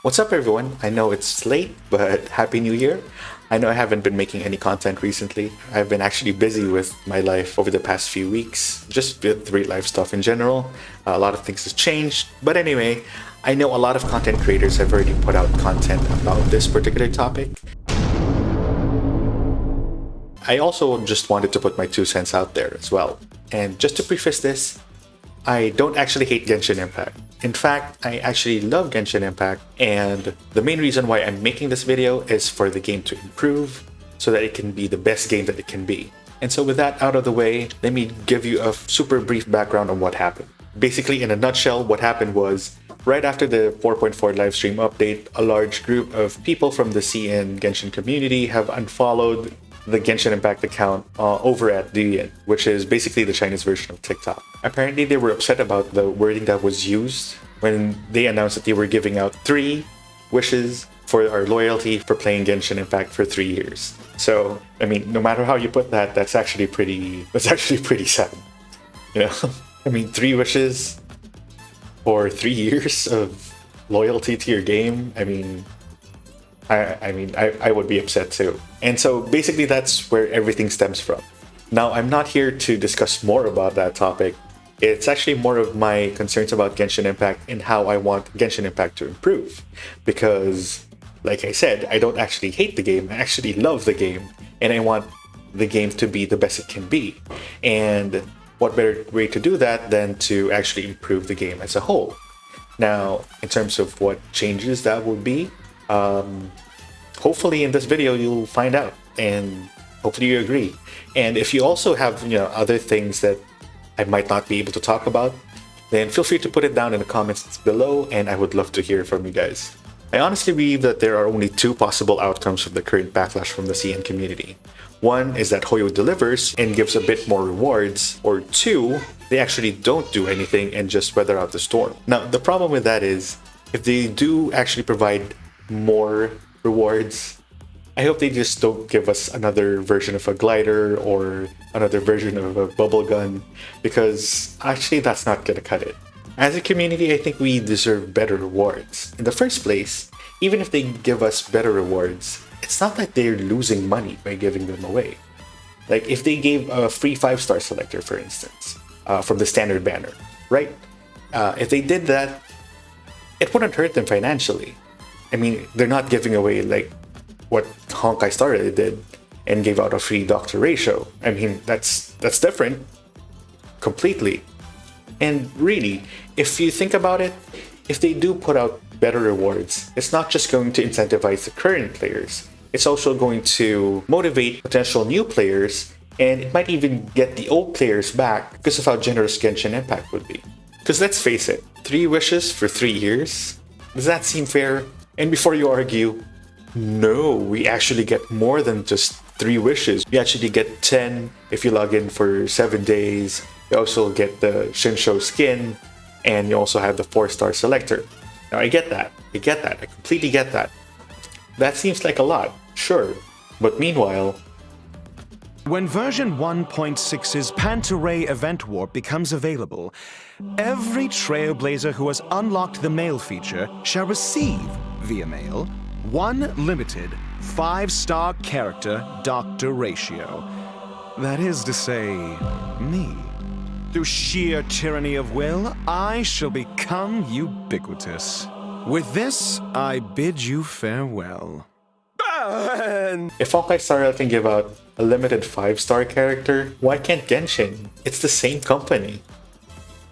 What's up, everyone? I know it's late, but Happy New Year. I know I haven't been making any content recently. I've been actually busy with my life over the past few weeks, just with real life stuff in general. A lot of things have changed. But anyway, I know a lot of content creators have already put out content about this particular topic. I also just wanted to put my 2 cents out there as well. And just to preface this, I don't actually hate Genshin Impact. In fact, I actually love Genshin Impact, and the main reason why I'm making this video is for the game to improve so that it can be the best game that it can be. And so with that out of the way, let me give you a super brief background on what happened. Basically, in a nutshell, what happened was, right after the 4.4 livestream update, a large group of people from the CN Genshin community have unfollowed the Genshin Impact account over at Douyin, which is basically the Chinese version of TikTok. Apparently, they were upset about the wording that was used when they announced that they were giving out 3 wishes for our loyalty for playing Genshin Impact for 3 years. So, I mean, no matter how you put that, that's actually pretty sad. You know, I mean, 3 wishes for 3 years of loyalty to your game. I would be upset too. And so basically that's where everything stems from. Now, I'm not here to discuss more about that topic. It's actually more of my concerns about Genshin Impact and how I want Genshin Impact to improve. Because, like I said, I don't actually hate the game, I actually love the game, and I want the game to be the best it can be. And what better way to do that than to actually improve the game as a whole? Now, in terms of what changes that would be, hopefully in this video you'll find out, and hopefully you agree. And if you also have other things that I might not be able to talk about, then feel free to put it down in the comments below, and I would love to hear from you guys. I honestly believe that there are only 2 possible outcomes of the current backlash from the CN community. One is that Hoyo delivers and gives a bit more rewards, or 2, they actually don't do anything and just weather out the storm. Now, the problem with that is, if they do actually provide more rewards, I hope they just don't give us another version of a glider or another version of a bubble gun, because actually that's not gonna cut it. As a community, I think we deserve better rewards. In the first place, even if they give us better rewards, it's not like they're losing money by giving them away. Like if they gave a free 5-star selector, for instance, from the standard banner, right? If they did that, it wouldn't hurt them financially. I mean, they're not giving away like what Honkai Star Rail did and gave out a free Doctor Ratio. I mean, that's different completely. And really, if you think about it, if they do put out better rewards, it's not just going to incentivize the current players. It's also going to motivate potential new players, and it might even get the old players back because of how generous Genshin Impact would be. Because let's face it, 3 wishes for 3 years? Does that seem fair? And before you argue, no, we actually get more than just 3 wishes. We actually get 10 if you log in for 7 days. You also get the Shinsho skin, and you also have the 4-star selector. Now, I get that. I completely get that. That seems like a lot, sure. But meanwhile, when version 1.6's Pantaray event warp becomes available, every Trailblazer who has unlocked the mail feature shall receive, via mail, 1 limited 5-star character Doctor Ratio. That is to say, me. Through sheer tyranny of will, I shall become ubiquitous. With this, I bid you farewell. If Honkai Star Rail can give out a limited 5-star character, why can't Genshin? It's the same company.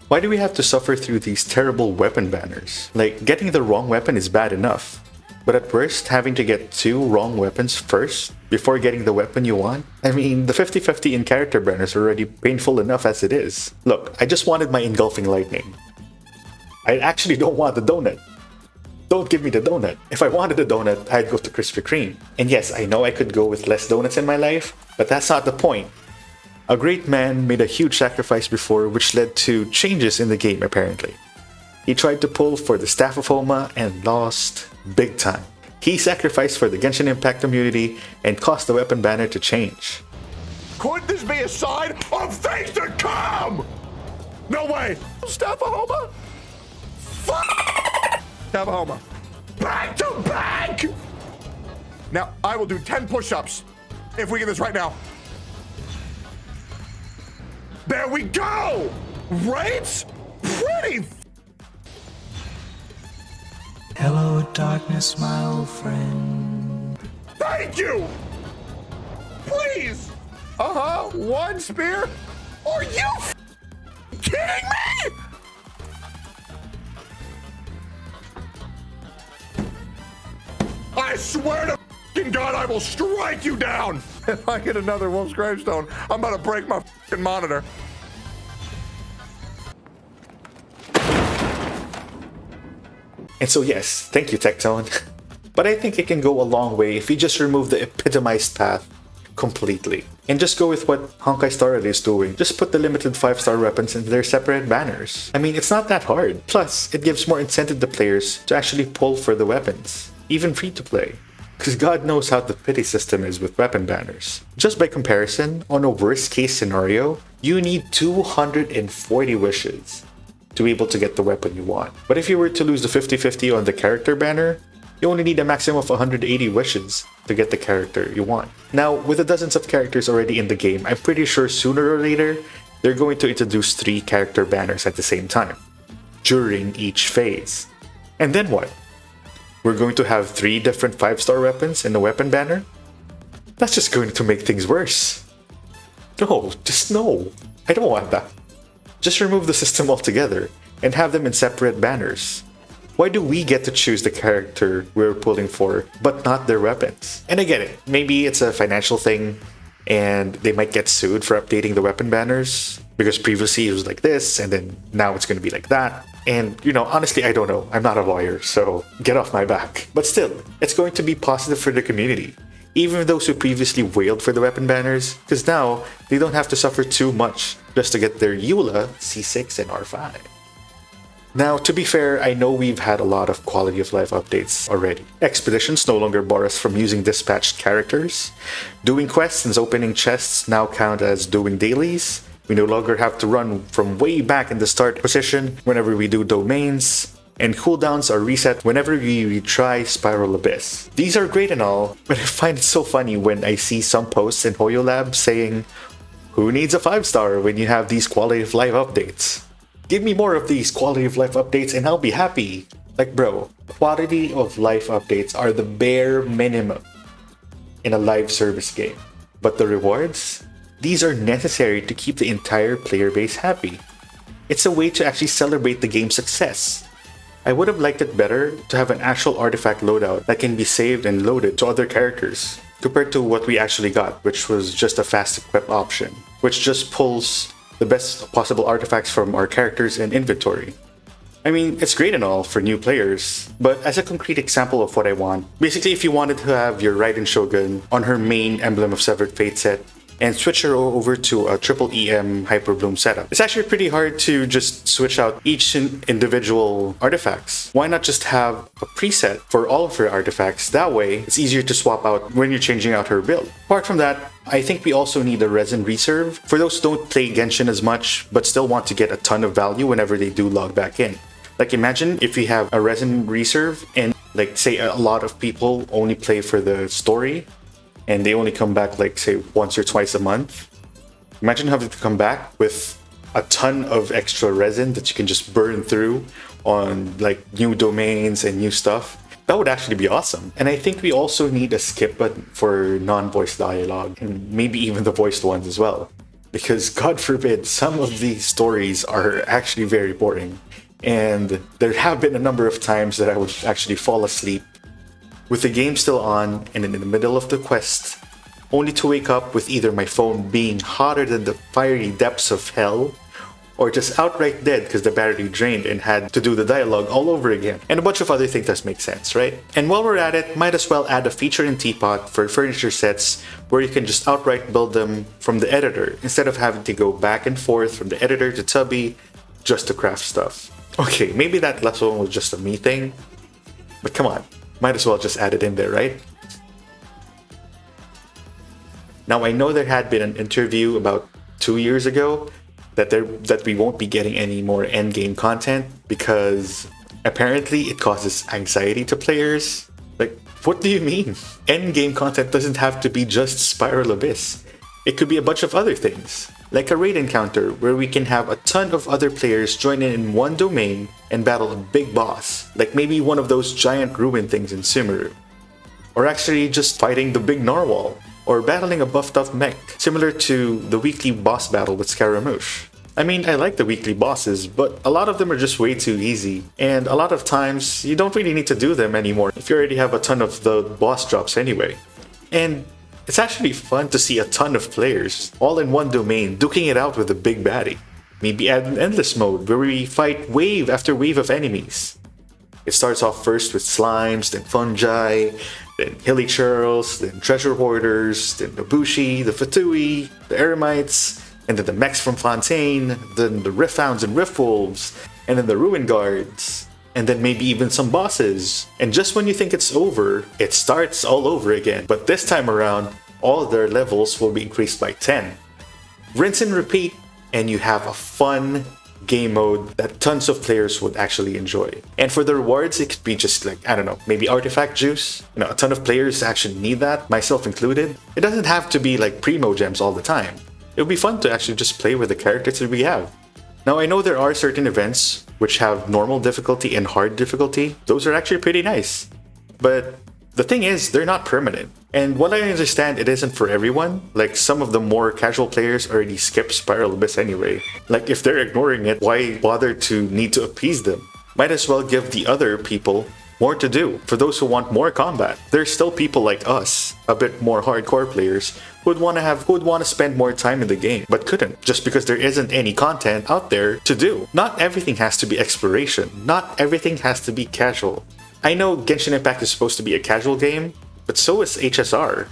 Why do we have to suffer through these terrible weapon banners? Like, getting the wrong weapon is bad enough, but at worst, having to get 2 wrong weapons first before getting the weapon you want? I mean, the 50-50 in character banners are already painful enough as it is. Look, I just wanted my engulfing lightning. I actually don't want the donut. Don't give me the donut. If I wanted a donut, I'd go to Krispy Kreme. And yes, I know I could go with less donuts in my life, but that's not the point. A great man made a huge sacrifice before, which led to changes in the game apparently. He tried to pull for the Staff of Homa and lost big time. He sacrificed for the Genshin Impact community and caused the weapon banner to change. Could this be a sign of things to come? No way! Staff of Homa? Fuck! Staff of Homa. back to back! Now, I will do 10 push-ups if we get this right now. There we go! Right? Pretty. Hello, darkness, my old friend. Thank you! Please! One spear? Are you kidding me? I swear to fucking God, I will strike you down! If I get another wolf's gravestone, I'm about to break my fucking monitor. And so yes, thank you, Tectone. But I think it can go a long way if you just remove the epitomized path completely. And just go with what Honkai Star Rail is doing. Just put the limited 5-star weapons into their separate banners. I mean, it's not that hard. Plus, it gives more incentive to players to actually pull for the weapons. Even free to play. Because God knows how the pity system is with weapon banners. Just by comparison, on a worst case scenario, you need 240 wishes to be able to get the weapon you want. But if you were to lose the 50-50 on the character banner, you only need a maximum of 180 wishes to get the character you want. Now, with the dozens of characters already in the game, I'm pretty sure sooner or later, they're going to introduce 3 character banners at the same time, during each phase. And then what? We're going to have 3 different 5-star weapons in the weapon banner? That's just going to make things worse. No, just no. I don't want that. Just remove the system altogether and have them in separate banners. Why do we get to choose the character we're pulling for, but not their weapons? And I get it. Maybe it's a financial thing, and they might get sued for updating the weapon banners, because previously it was like this, and then now it's going to be like that. And, you know, honestly, I don't know. I'm not a lawyer, so get off my back. But still, it's going to be positive for the community. Even those who previously wailed for the weapon banners, because now they don't have to suffer too much just to get their EULA, C6, and R5. Now, to be fair, I know we've had a lot of quality of life updates already. Expeditions no longer bar us from using dispatched characters. Doing quests and opening chests now count as doing dailies. We no longer have to run from way back in the start position whenever we do domains. And cooldowns are reset whenever we retry Spiral Abyss. These are great and all, but I find it so funny when I see some posts in Hoyo Lab saying, "Who needs a 5-star when you have these quality of life updates? Give me more of these quality of life updates and I'll be happy." Like, bro, quality of life updates are the bare minimum in a live service game. But the rewards? These are necessary to keep the entire player base happy. It's a way to actually celebrate the game's success. I would have liked it better to have an actual artifact loadout that can be saved and loaded to other characters, compared to what we actually got, which was just a fast equip option, which just pulls the best possible artifacts from our characters in inventory. I mean, it's great and all for new players, but as a concrete example of what I want, basically if you wanted to have your Raiden Shogun on her main Emblem of Severed Fate set, and switch her over to a triple EM Hyperbloom setup. It's actually pretty hard to just switch out each individual artifacts. Why not just have a preset for all of her artifacts? That way, it's easier to swap out when you're changing out her build. Apart from that, I think we also need a resin reserve for those who don't play Genshin as much but still want to get a ton of value whenever they do log back in. Like, imagine if you have a resin reserve and, like, say a lot of people only play for the story and they only come back, like, say, once or twice a month. Imagine having to come back with a ton of extra resin that you can just burn through on, like, new domains and new stuff. That would actually be awesome. And I think we also need a skip button for non-voiced dialogue, and maybe even the voiced ones as well. Because, God forbid, some of these stories are actually very boring. And there have been a number of times that I would actually fall asleep with the game still on and in the middle of the quest, only to wake up with either my phone being hotter than the fiery depths of hell, or just outright dead because the battery drained and had to do the dialogue all over again. And a bunch of other things that make sense, right? And while we're at it, might as well add a feature in Teapot for furniture sets where you can just outright build them from the editor instead of having to go back and forth from the editor to Tubby just to craft stuff. Okay, maybe that last one was just a me thing, but come on. Might as well just add it in there, right? Now, I know there had been an interview about 2 years ago that we won't be getting any more endgame content because Apparently, it causes anxiety to players. Like, what do you mean? Endgame content doesn't have to be just Spiral Abyss. It could be a bunch of other things. Like a raid encounter where we can have a ton of other players join in one domain and battle a big boss, like maybe one of those giant ruin things in Sumeru. Or actually just fighting the big narwhal, or battling a buffed up mech, similar to the weekly boss battle with Scaramouche. I mean, I like the weekly bosses, but a lot of them are just way too easy, and a lot of times you don't really need to do them anymore if you already have a ton of the boss drops anyway. And it's actually fun to see a ton of players, all in one domain, duking it out with a big baddie. Maybe add an endless mode where we fight wave after wave of enemies. It starts off first with slimes, then fungi, then hilly churls, then treasure hoarders, then the bushi, the fatui, the eremites, and then the mechs from Fontaine, then the rifthounds and riftwolves, and then the ruin guards, and then maybe even some bosses. And just when you think it's over, it starts all over again. But this time around, all their levels will be increased by 10. Rinse and repeat, and you have a fun game mode that tons of players would actually enjoy. And for the rewards, it could be just like, I don't know, maybe artifact juice. You know, a ton of players actually need that, myself included. It doesn't have to be like primo gems all the time. It would be fun to actually just play with the characters that we have. Now, I know there are certain events which have normal difficulty and hard difficulty. Those are actually pretty nice. But the thing is, they're not permanent. And while I understand it isn't for everyone, like some of the more casual players already skip Spiral Abyss anyway. Like if they're ignoring it, why bother to need to appease them? Might as well give the other people more to do. For those who want more combat, there's still people like us, a bit more hardcore players, who would want to spend more time in the game, but couldn't, just because there isn't any content out there to do. Not everything has to be exploration. Not everything has to be casual. I know Genshin Impact is supposed to be a casual game, but so is HSR.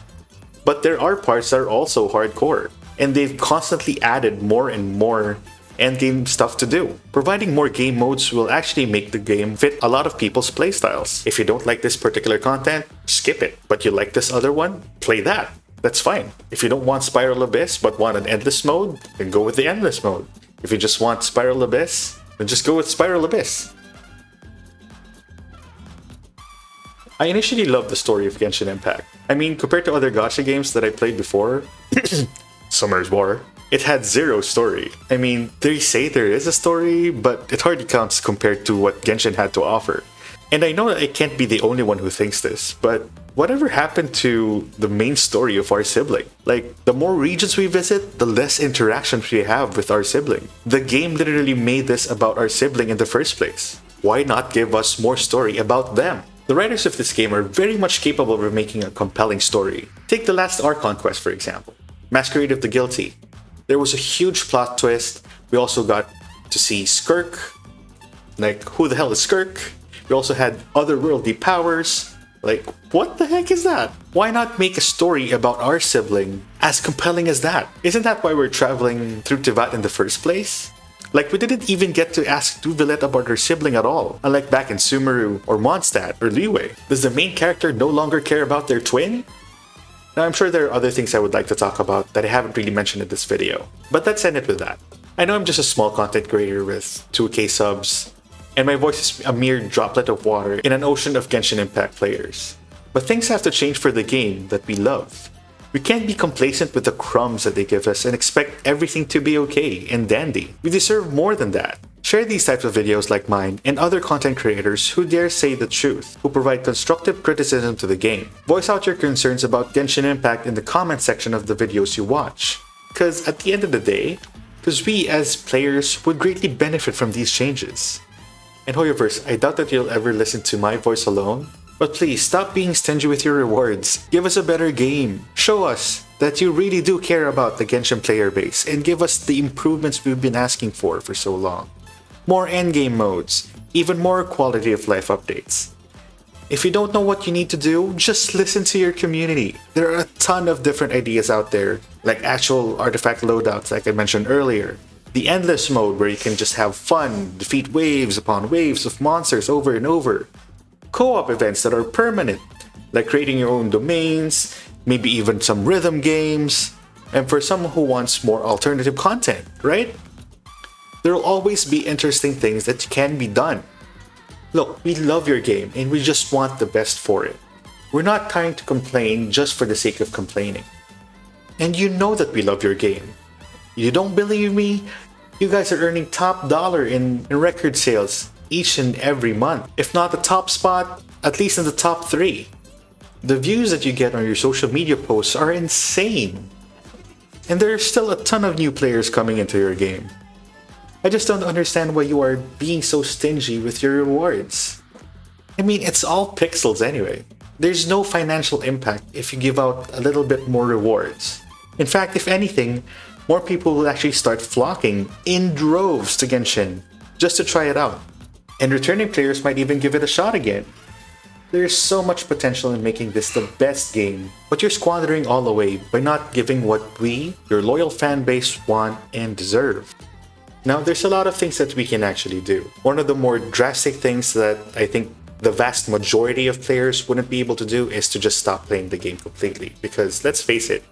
But there are parts that are also hardcore, and they've constantly added more and more endgame stuff to do. Providing more game modes will actually make the game fit a lot of people's playstyles. If you don't like this particular content, skip it. But you like this other one, play that. That's fine. If you don't want Spiral Abyss but want an endless mode, then go with the endless mode. If you just want Spiral Abyss, then just go with Spiral Abyss. I initially loved the story of Genshin Impact. I mean, compared to other gacha games that I played before, Summer's War, it had zero story. I mean, they say there is a story, but it hardly counts compared to what Genshin had to offer. And I know that I can't be the only one who thinks this, but whatever happened to the main story of our sibling? Like, the more regions we visit, the less interactions we have with our sibling. The game literally made this about our sibling in the first place. Why not give us more story about them? The writers of this game are very much capable of making a compelling story. Take the last Archon quest, for example, Masquerade of the Guilty. There was a huge plot twist. We also got to see Skirk. Like, who the hell is Skirk? We also had otherworldly powers. Like, what the heck is that? Why not make a story about our sibling as compelling as that? Isn't that why we're traveling through Tivat in the first place? Like, we didn't even get to ask Duvelet about her sibling at all, unlike back in Sumeru or Mondstadt or Liyue. Does the main character no longer care about their twin? Now, I'm sure there are other things I would like to talk about that I haven't really mentioned in this video, but let's end it with that. I know I'm just a small content creator with 2k subs, and my voice is a mere droplet of water in an ocean of Genshin Impact players. But things have to change for the game that we love. We can't be complacent with the crumbs that they give us and expect everything to be okay and dandy. We deserve more than that. Share these types of videos like mine and other content creators who dare say the truth, who provide constructive criticism to the game. Voice out your concerns about Genshin Impact in the comment section of the videos you watch. Cause at the end of the day, we as players would greatly benefit from these changes. And Hoyoverse, I doubt that you'll ever listen to my voice alone, but please stop being stingy with your rewards. Give us a better game. Show us that you really do care about the Genshin player base and give us the improvements we've been asking for so long. More endgame modes, even more quality of life updates. If you don't know what you need to do, just listen to your community. There are a ton of different ideas out there, like actual artifact loadouts like I mentioned earlier. The endless mode where you can just have fun, defeat waves upon waves of monsters over and over. Co-op events that are permanent, like creating your own domains, maybe even some rhythm games, and for someone who wants more alternative content, right? There will always be interesting things that can be done. Look, we love your game and we just want the best for it. We're not trying to complain just for the sake of complaining. And you know that we love your game. You don't believe me? You guys are earning top dollar in record sales each and every month. If not the top spot, at least in the top 3. The views that you get on your social media posts are insane. And there are still a ton of new players coming into your game. I just don't understand why you are being so stingy with your rewards. I mean, it's all pixels anyway. There's no financial impact if you give out a little bit more rewards. In fact, if anything, more people will actually start flocking in droves to Genshin just to try it out. And returning players might even give it a shot again. There's so much potential in making this the best game, but you're squandering all away by not giving what we, your loyal fan base, want and deserve. Now, there's a lot of things that we can actually do. One of the more drastic things that I think the vast majority of players wouldn't be able to do is to just stop playing the game completely. Because let's face it,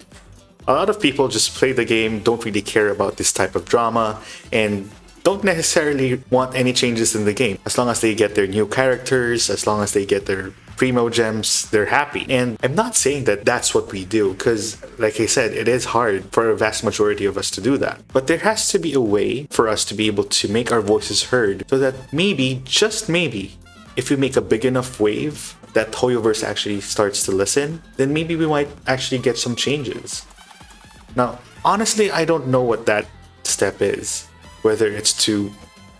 a lot of people just play the game, don't really care about this type of drama, and don't necessarily want any changes in the game. As long as they get their new characters, as long as they get their primo gems, they're happy. And I'm not saying that that's what we do, because like I said, it is hard for a vast majority of us to do that. But there has to be a way for us to be able to make our voices heard so that maybe, just maybe, if we make a big enough wave that Hoyoverse actually starts to listen, then maybe we might actually get some changes. Now, honestly, I don't know what that step is. Whether it's to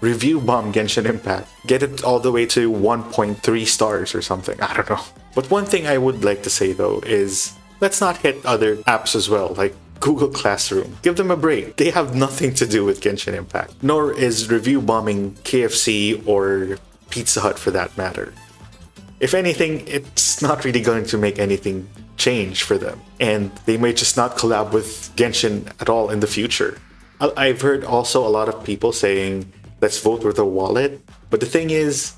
review bomb Genshin Impact, get it all the way to 1.3 stars or something, I don't know. But one thing I would like to say though is, let's not hit other apps as well, like Google Classroom. Give them a break. They have nothing to do with Genshin Impact. Nor is review bombing KFC or Pizza Hut for that matter. If anything, it's not really going to make anything change for them. And they may just not collab with Genshin at all in the future. I've heard also a lot of people saying, let's vote with a wallet. But the thing is,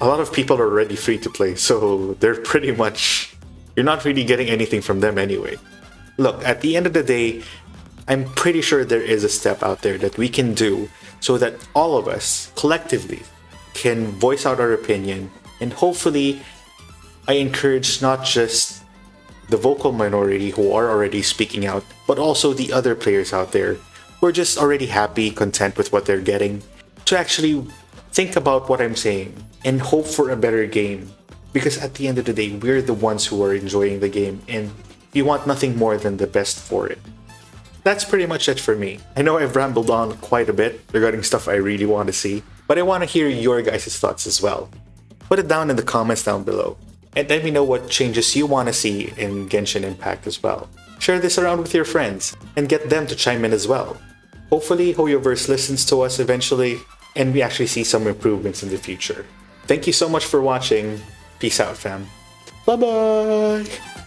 a lot of people are already free to play, so they're pretty much, you're not really getting anything from them anyway. Look, at the end of the day, I'm pretty sure there is a step out there that we can do so that all of us, collectively, can voice out our opinion. And hopefully, I encourage not just the vocal minority who are already speaking out, but also the other players out there who are just already happy, content with what they're getting, to actually think about what I'm saying and hope for a better game. Because at the end of the day, we're the ones who are enjoying the game and we want nothing more than the best for it. That's pretty much it for me. I know I've rambled on quite a bit regarding stuff I really want to see, but I want to hear your guys' thoughts as well. Put it down in the comments down below, and let me know what changes you want to see in Genshin Impact as well. Share this around with your friends, and get them to chime in as well. Hopefully, Hoyoverse listens to us eventually, and we actually see some improvements in the future. Thank you so much for watching. Peace out, fam. Bye-bye!